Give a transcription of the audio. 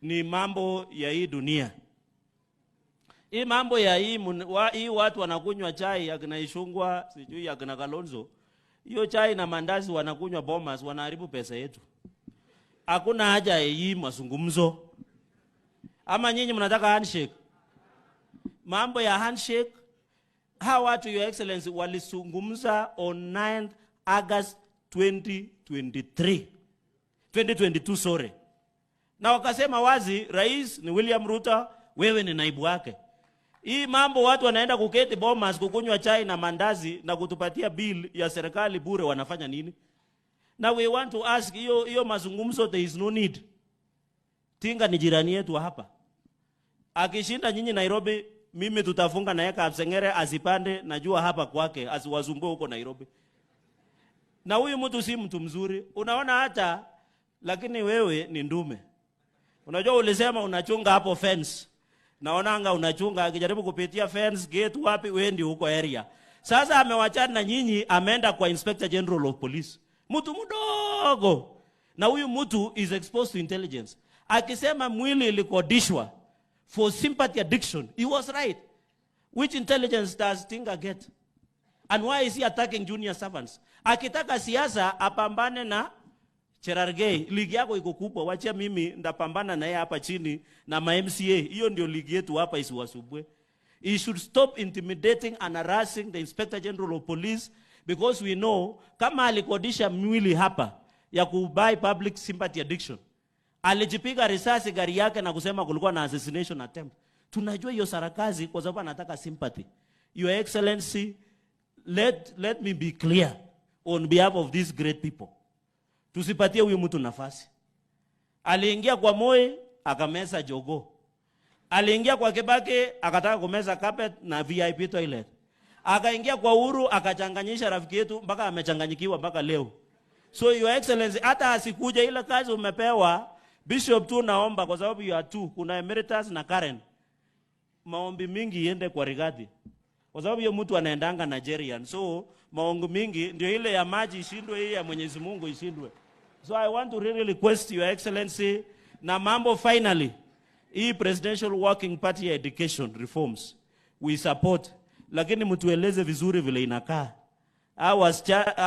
ni mambo ya hii dunia. Hii mambo ya hii watu wanakunywa chai ya kina Ichungwah, sijui ya kina Kalonzo. Hiyo chai na mandazi wanakunywa Bomas, wanaharibu pesa yetu. Hakuna haja ya hii mazungumzo. Ama nyinyi mnataka handshake? Mambo ya handshake, hawa watu, Your Excellency, walizungumza on 9th August 2022 sorry. Na wakasema wazi, rais ni William Ruto, wewe ni naibu wake. Hii mambo watu wanaenda kuketi Bomas kukunywa chai na mandazi na kutupatia bill ya serikali bure, wanafanya nini? Now we want to ask, hiyo mazungumzo, there is no need. Tinga ni jirani yetu hapa. Akishinda nyinyi Nairobi, mimi tutafunga na yeka Kapsengere asipande, najua hapa kwake, asiwazumbue huko Nairobi. Na huyu mtu si mtu mzuri. Unaona hata, lakini wewe ni ndume. Unajua ulisema unachunga hapo fence. Naonanga unachunga, akijaribu kupitia fence, gate wapi, wendi huko area. Sasa amewachana na nyinyi, ameenda kwa Inspector General of Police. Mtu mdogo. Na huyu mtu is exposed to intelligence. Akisema mwili ilikodishwa for sympathy addiction, he was right. Which intelligence does Tinga get? And why is he attacking junior servants? Akitaka siasa apambane na Cherargei, ligi yako iko kubwa, wacha mimi ndapambana na yeye hapa chini na ma MCA. Hiyo ndio ligi yetu hapa, isiwasubwe. He should stop intimidating and harassing the Inspector General of Police, because we know kama alikodisha mwili hapa ya kubuy public sympathy addiction, alijipiga risasi gari yake na kusema kulikuwa na assassination attempt. Tunajua hiyo sarakazi kwa sababu anataka sympathy. Your Excellency, let me be clear on behalf of these great people. Tusipatie huyu mtu nafasi. Aliingia kwa Moi akameza jogo. Aliingia kwa Kibaki akataka kumeza carpet na VIP toilet. Akaingia kwa Uhuru akachanganyisha rafiki yetu mpaka amechanganyikiwa mpaka leo. So Your Excellency, hata asikuja ile kazi umepewa, Bishop tu naomba kwa sababu you are two, kuna emeritus na Karen. Maombi mingi iende kwa Rigathi. Kwa sababu hiyo mtu anaendanga Nigerian. So maombi mingi ndio ile ya maji ishindwe, hii ya Mwenyezi Mungu ishindwe. So I want to really request Your Excellency, na mambo finally, hii Presidential Working Party Education reforms we support, lakini mtueleze vizuri vile inakaa.